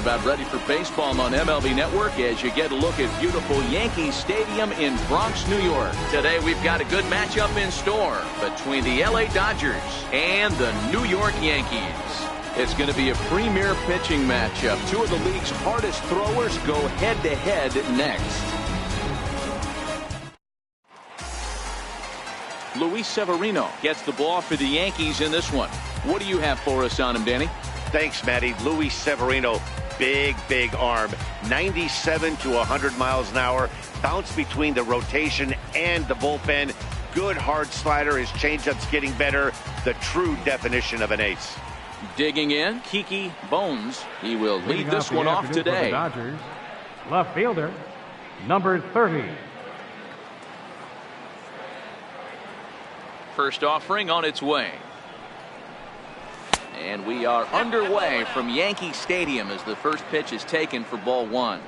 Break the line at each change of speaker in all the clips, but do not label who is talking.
about ready for baseball on MLB Network as you get a look at beautiful Yankee Stadium in Bronx, New York. Today we've got a good matchup in store between the LA Dodgers and the New York Yankees. It's going to be a premier pitching matchup. Two of the league's hardest throwers go head-to-head next. Luis Severino gets the ball for the Yankees in this one. What do you have for us on him, Danny?
Thanks, Matty. Luis Severino, big arm. 97 to 100 miles an hour. Bounce between the rotation and the bullpen. Good hard slider. His changeup's getting better. The true definition of an ace.
Digging in, Kiki Bones. He will lead this one off today.
Dodgers, left fielder, number 30.
First offering on its way. And we are underway from Yankee Stadium as the first pitch is taken for ball one.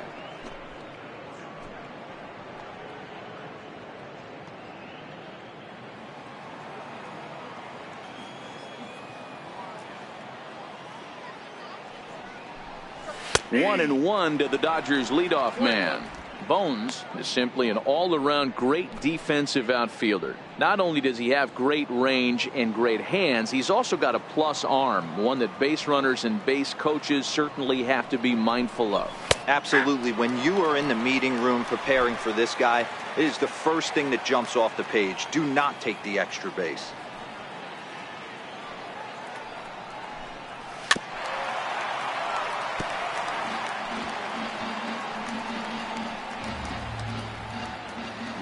One and one to the Dodgers leadoff man. Bones is simply an all-around great defensive outfielder. Not only does he have great range and great hands, he's also got a plus arm, one that base runners and base coaches certainly have to be mindful of.
Absolutely. When you are in the meeting room preparing for this guy, it is the first thing that jumps off the page. Do not take the extra base.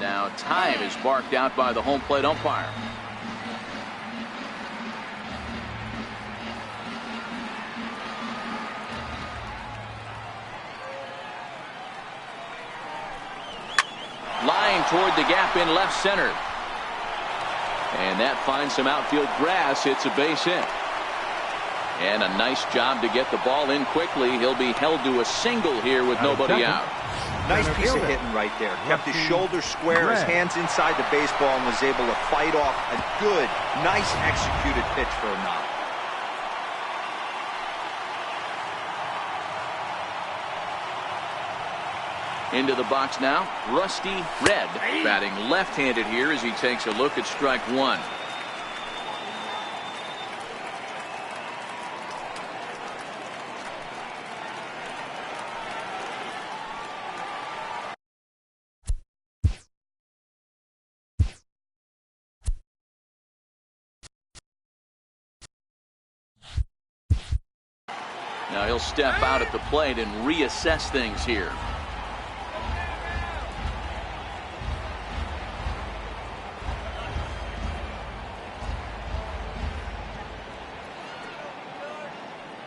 Now time is barked out by the home plate umpire. Line toward the gap in left center. And that finds some outfield grass. It's a base hit. And a nice job to get the ball in quickly. He'll be held to a single here with nobody out.
Nice piece of hitting right there. Kept his shoulders square, his hands inside the baseball, and was able to fight off a good, nice executed pitch for a knock.
Into the box now, Rusty Red, batting left-handed here as he takes a look at strike one. Now he'll step out at the plate and reassess things here.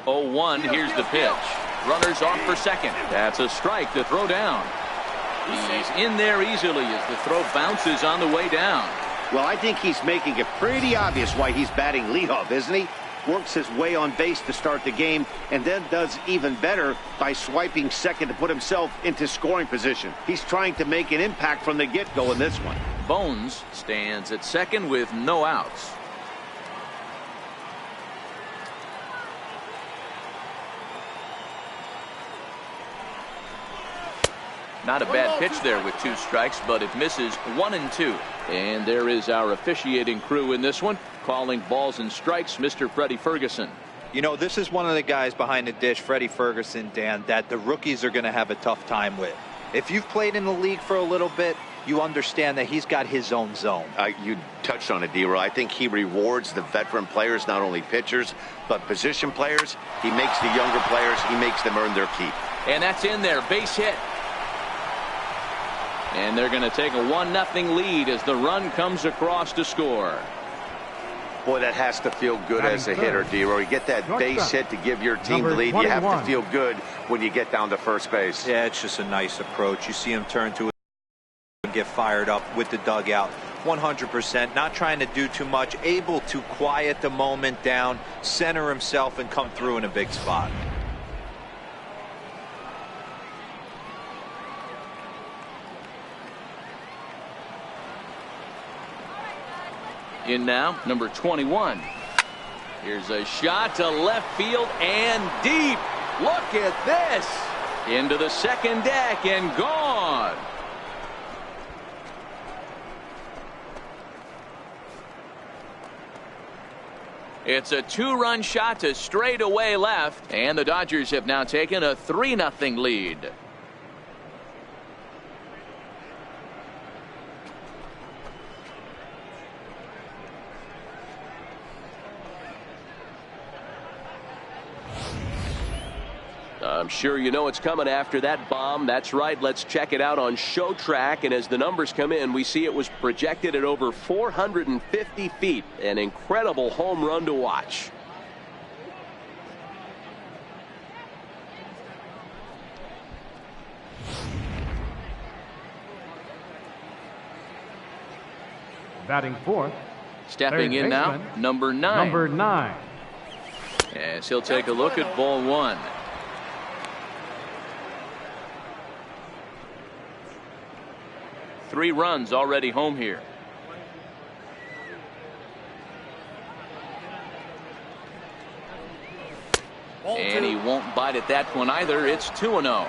Oh, 1, here's the pitch. Runners off for second. That's a strike to throw down. He's in there easily as the throw bounces on the way down.
Well, I think he's making it pretty obvious why he's batting leadoff, isn't he? Works his way on base to start the game and then does even better by swiping second to put himself into scoring position. He's trying to make an impact from the get-go in this one.
Bones stands at second with no outs. Not a bad pitch there with 2 strikes, but it misses 1 and 2. And there is our officiating crew in this one, calling balls and strikes, Mr. Freddie Ferguson.
You know, this is one of the guys behind the dish, Freddie Ferguson, Dan, that the rookies are going to have a tough time with. If you've played in the league for a little bit, you understand that he's got his own zone.
You touched on it, D-Roy. I think he rewards the veteran players, not only pitchers, but position players. He makes the younger players, he makes them earn their keep.
And that's in there, base hit. And they're going to take a 1-0 lead as the run comes across to score.
Boy, that has to feel good as a hitter, D-Roy. You get that base hit to give your team the lead. You have to feel good when you get down to first base.
Yeah, it's just a nice approach. You see him turn to it and get fired up with the dugout. 100%, not trying to do too much, able to quiet the moment down, center himself, and come through in a big spot.
In now, number 21. Here's a shot to left field and deep. Look at this. Into the second deck and gone. It's a 2-run shot to straightaway left, and the Dodgers have now taken a 3-0 lead. I'm sure you know what's coming after that bomb. That's right. Let's check it out on Show Track. And as the numbers come in, we see it was projected at over 450 feet. An incredible home run to watch.
Batting fourth.
Stepping in now, number 9.
Number 9.
As he'll take a look at ball 1. Three runs already home here. And he won't bite at that one either. It's 2-0.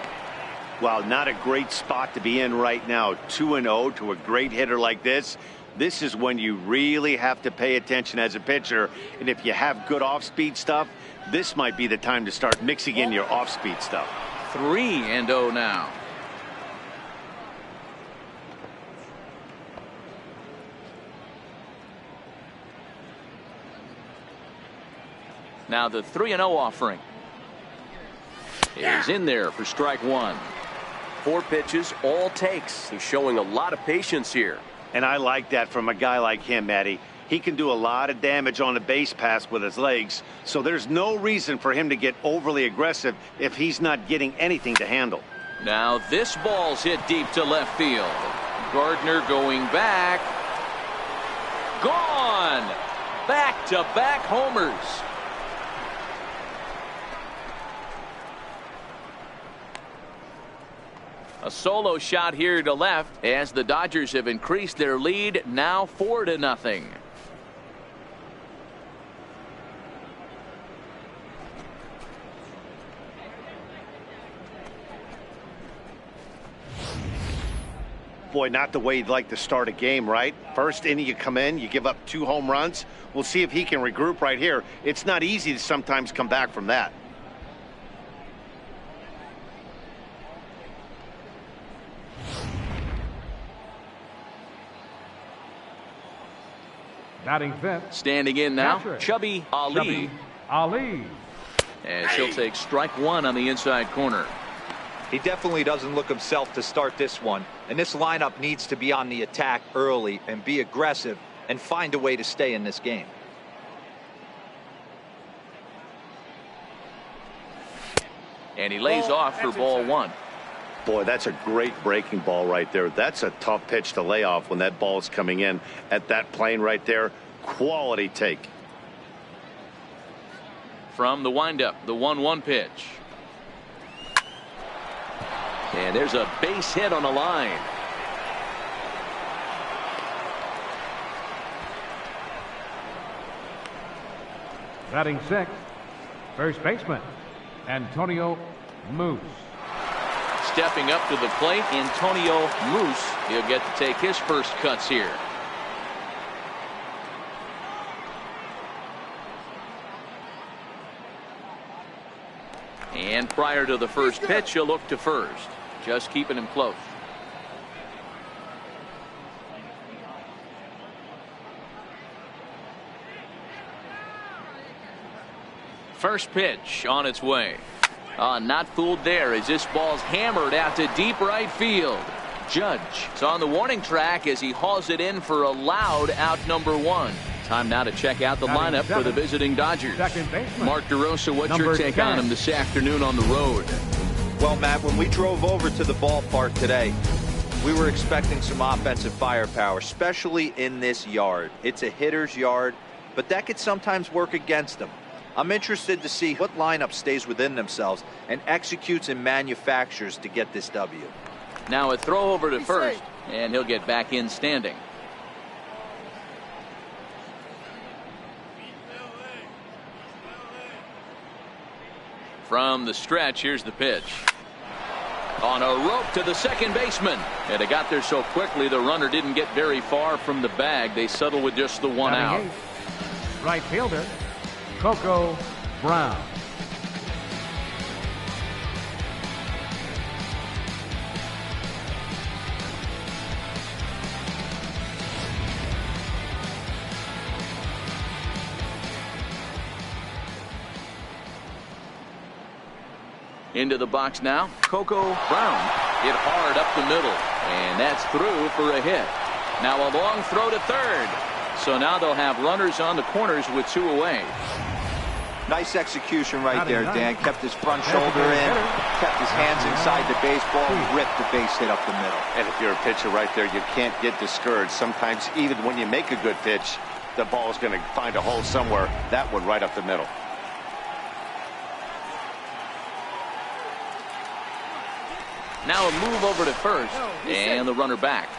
Well, not a great spot to be in right now. 2-0 to a great hitter like this. This is when you really have to pay attention as a pitcher. And if you have good off-speed stuff, this might be the time to start mixing in your off-speed stuff.
3-0 now. Now the 3-0 offering is in there for strike 1. 4 pitches, all takes. He's showing a lot of patience here.
And I like that from a guy like him, Matty. He can do a lot of damage on a base pass with his legs, so there's no reason for him to get overly aggressive if he's not getting anything to handle.
Now this ball's hit deep to left field. Gardner going back. Gone! Back-to-back homers. A solo shot here to left as the Dodgers have increased their lead, now 4-0.
Boy, not the way you'd like to start a game, right? First inning you come in, you give up 2 home runs. We'll see if he can regroup right here. It's not easy to sometimes come back from that.
Batting fifth.
Standing in now,
Catcher.
Chubby Ali.
Ali.
As he'll take strike 1 on the inside corner.
He definitely doesn't look himself to start this one. And this lineup needs to be on the attack early and be aggressive and find a way to stay in this game.
And he lays off for ball 1.
Boy, that's a great breaking ball right there. That's a tough pitch to lay off when that ball is coming in at that plane right there. Quality take.
From the windup, the 1-1 pitch. And there's a base hit on the line.
Batting sixth. First baseman Antonio Moose.
Stepping up to the plate, Antonio Moose. He'll get to take his first cuts here. And prior to the first pitch, he'll look to first. Just keeping him close. First pitch on its way. Not fooled there as this ball's hammered out to deep right field. Judge is on the warning track as he hauls it in for a loud out number 1. Time now to check out the lineup for the visiting Dodgers. Mark DeRosa, what's your take on him this afternoon on the road?
Well, Matt, when we drove over to the ballpark today, we were expecting some offensive firepower, especially in this yard. It's a hitter's yard, but that could sometimes work against them. I'm interested to see what lineup stays within themselves and executes and manufactures to get this W.
Now a throw over to first, and he'll get back in standing. From the stretch, here's the pitch. On a rope to the second baseman. And it got there so quickly the runner didn't get very far from the bag. They settled with just the one out.
Right fielder, Coco Brown.
Into the box now, Coco Brown hit hard up the middle, and that's through for a hit. Now a long throw to third. So now they'll have runners on the corners with 2 away.
Nice execution right there, Dan. Kept his front shoulder in, kept his hands inside the baseball, ripped the base hit up the middle.
And if you're a pitcher right there, you can't get discouraged. Sometimes even when you make a good pitch, the ball is going to find a hole somewhere. That one right up the middle.
Now a move over to first, and the runner back.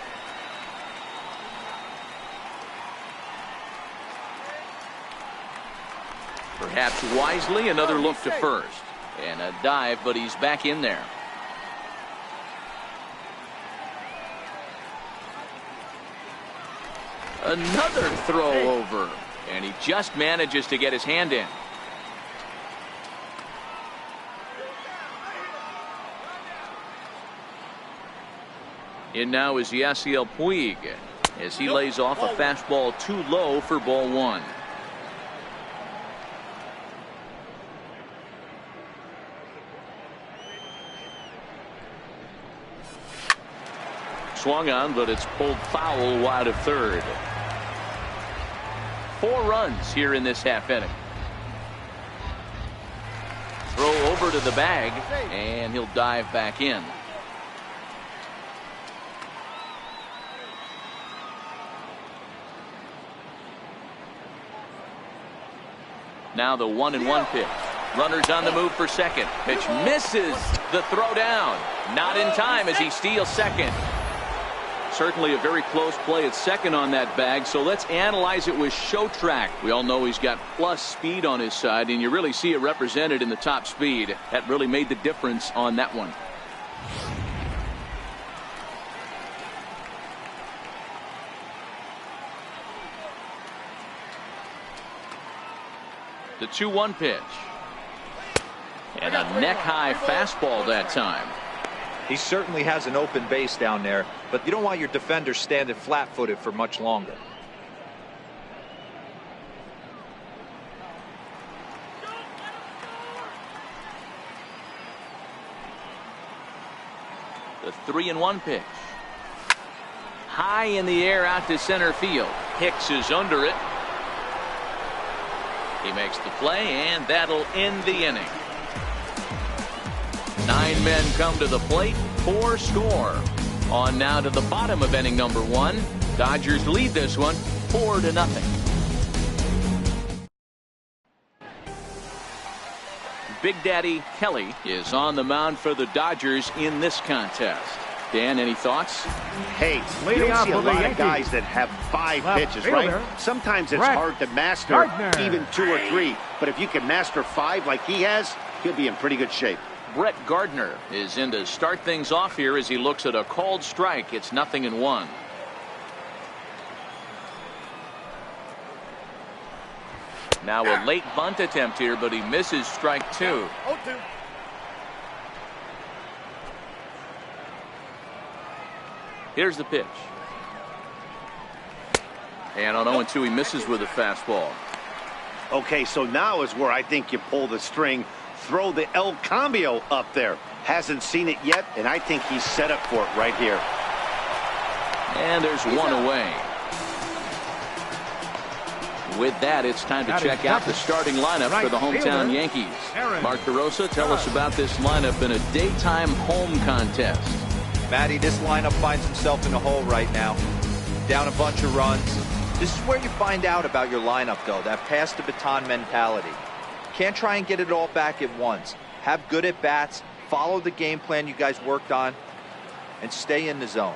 Perhaps wisely, another look to first. And a dive, but he's back in there. Another throw over, and he just manages to get his hand in. In now is Yasiel Puig as he lays off a fastball too low for ball 1. Swung on, but it's pulled foul wide of third. 4 runs here in this half inning. Throw over to the bag, and he'll dive back in. Now the 1-1 pitch. Runners on the move for second. Pitch misses the throw down. Not in time as he steals second. Certainly a very close play at second on that bag. So let's analyze it with show track. We all know he's got plus speed on his side, and you really see it represented in the top speed. That really made the difference on that one. The 2-1 pitch. And a neck-high fastball that time.
He certainly has an open base down there, but you don't want your defender standing flat-footed for much longer.
The 3-1 pitch. High in the air out to center field. Hicks is under it. He makes the play, and that'll end the inning. 9 men come to the plate, 4 score. On now to the bottom of inning number 1. Dodgers lead this one 4-0. Big Daddy Kelly is on the mound for the Dodgers in this contest. Dan, any thoughts?
Hey, you don't see a lot of guys that have 5 pitches, right? Sometimes it's hard to master even 2 or 3. But if you can master 5 like he has, he'll be in pretty good shape.
Brett Gardner is in to start things off here as he looks at a called strike. It's 0-1. Now a late bunt attempt here, but he misses strike 2. Here's the pitch. And on 0-2, he misses with a fastball.
Okay, so now is where I think you pull the string. Throw the El Cambio up there. Hasn't seen it yet, and I think he's set up for it right here.
And there's one away. With that, it's time to check out the starting lineup for the hometown Yankees. Mark DeRosa, tell us about this lineup in a daytime home contest.
Matty, this lineup finds himself in a hole right now. Down a bunch of runs. This is where you find out about your lineup, though, that pass the baton mentality. Can't try and get it all back at once. Have good at-bats, follow the game plan you guys worked on, and stay in the zone.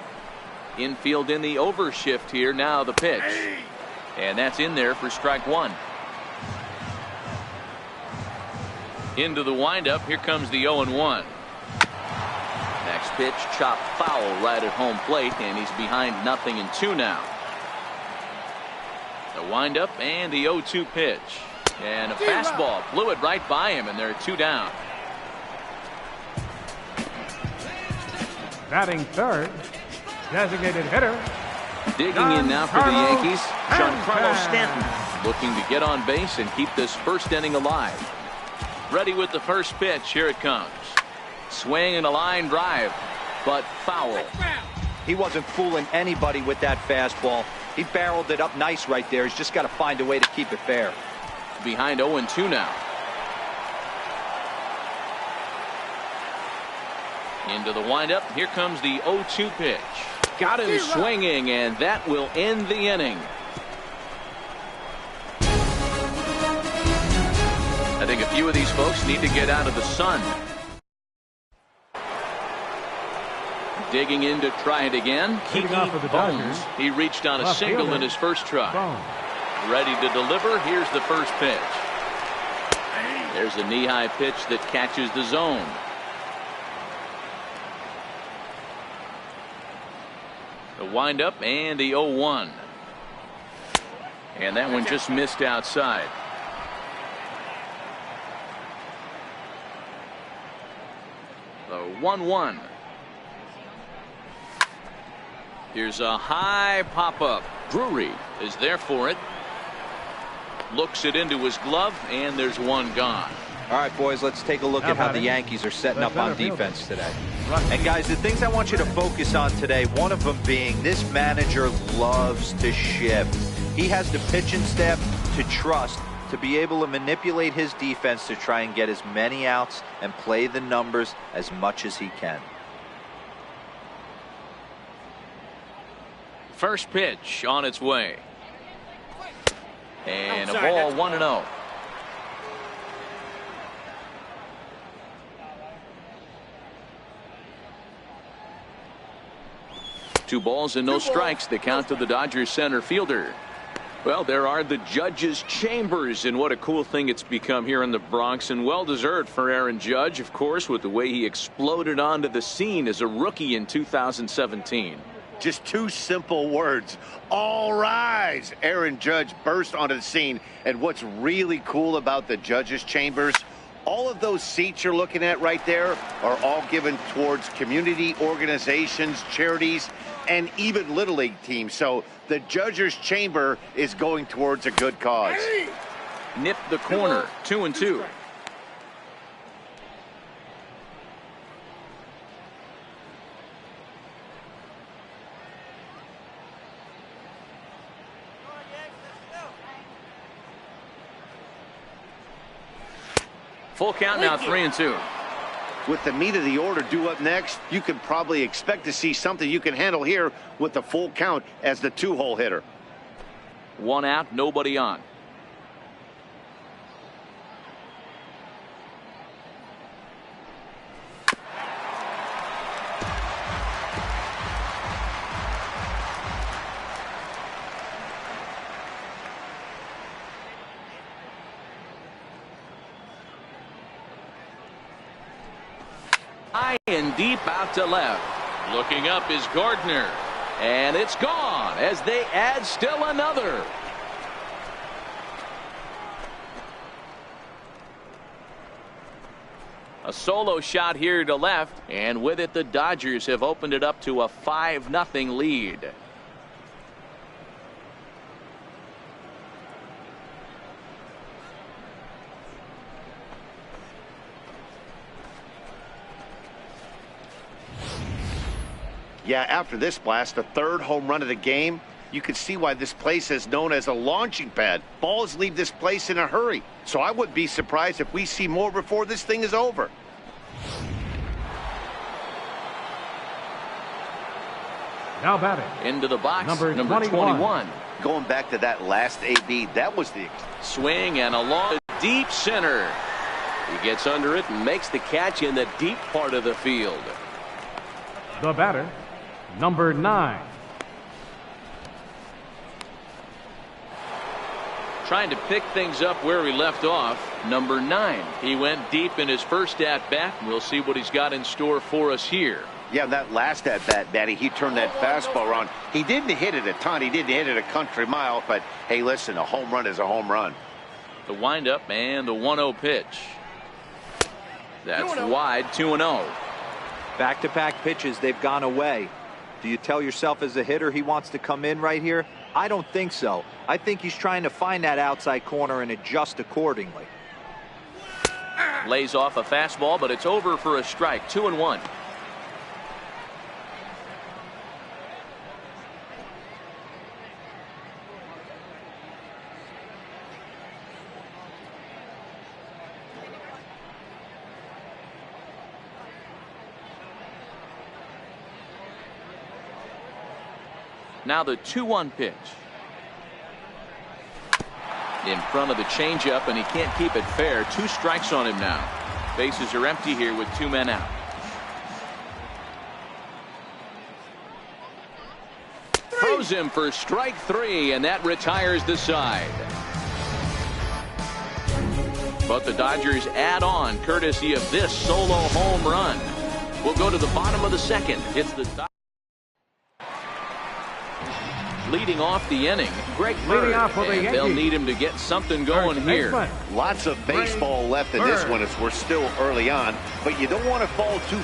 Infield in the overshift here. Now the pitch. And that's in there for strike 1. Into the windup. Here comes the 0-1. Next pitch, chop foul right at home plate, and he's behind 0-2 now. The windup and the 0-2 pitch. And a fastball blew it right by him, and they're 2 down.
Batting third, designated hitter.
Digging in now for the Yankees, Giancarlo Stanton, looking to get on base and keep this first inning alive. Ready with the first pitch. Here it comes. Swing and a line drive, but foul.
He wasn't fooling anybody with that fastball. He barreled it up nice right there. He's just got to find a way to keep it fair.
Behind 0-2 now. Into the windup. Here comes the 0-2 pitch. Got him swinging, and that will end the inning. I think a few of these folks need to get out of the sun. Digging in to try it again. Bones. He reached on a single in his first try. Ready to deliver. Here's the first pitch. There's a knee-high pitch that catches the zone. The windup and the 0-1. And that one just missed outside. The 1-1. Here's a high pop-up. Drury is there for it. Looks it into his glove, and there's one gone.
All right, boys, let's take a look at how the Yankees are setting up on defense today. And, guys, the things I want you to focus on today, one of them being this manager loves to shift. He has the pitching staff to trust to be able to manipulate his defense to try and get as many outs and play the numbers as much as he can.
First pitch on its way. And a ball 1-0. Two balls and no strikes. The count to the Dodgers center fielder. Well, there are the judges' chambers, and what a cool thing it's become here in the Bronx, and well deserved for Aaron Judge, of course, with the way he exploded onto the scene as a rookie in 2017.
Just two simple words. All rise. Aaron Judge burst onto the scene. And what's really cool about the judges' chambers, all of those seats you're looking at right there are all given towards community organizations, charities, and even Little League teams. So the judges' chamber is going towards a good cause.
Nip the corner. 2-2. Full count now, 3-2.
With the meat of the order due up next, you can probably expect to see something you can handle here with the full count as the two-hole hitter.
One out, nobody on. High and deep out to left. Looking up is Gardner. And it's gone as they add still another. A solo shot here to left. And with it, the Dodgers have opened it up to a 5-0 lead.
Yeah, after this blast, the third home run of the game, you can see why this place is known as a launching pad. Balls leave this place in a hurry. So I wouldn't be surprised if we see more before this thing is over.
Now batting.
Into the box, number 21.
Going back to that last AB, that was the
swing and along the deep center. He gets under it and makes the catch in the deep part of the field.
The batter, number 9.
Trying to pick things up where he left off, number 9. He went deep in his first at-bat. We'll see what he's got in store for us here.
Yeah, that last at-bat, Matty, he turned that fastball around. He didn't hit it a ton. He didn't hit it a country mile. But, hey, listen, a home run is a home run.
The windup and the 1-0 pitch. That's wide, 2-0.
Back-to-back pitches, they've gone away. Do you tell yourself as a hitter he wants to come in right here? I don't think so. I think he's trying to find that outside corner and adjust accordingly.
Lays off a fastball, but it's over for a strike. 2-1. Now the 2-1 pitch. In front of the changeup, and he can't keep it fair. 2 strikes on him now. Bases are empty here with 2 men out. Throws him for strike 3, and that retires the side. But the Dodgers add on courtesy of this solo home run. We'll go to the bottom of the second. It's the Dodgers leading off the inning. Greg Bird, and they'll need him to get something going here.
Lots of baseball left in this one as we're still early on, but you don't want to fall too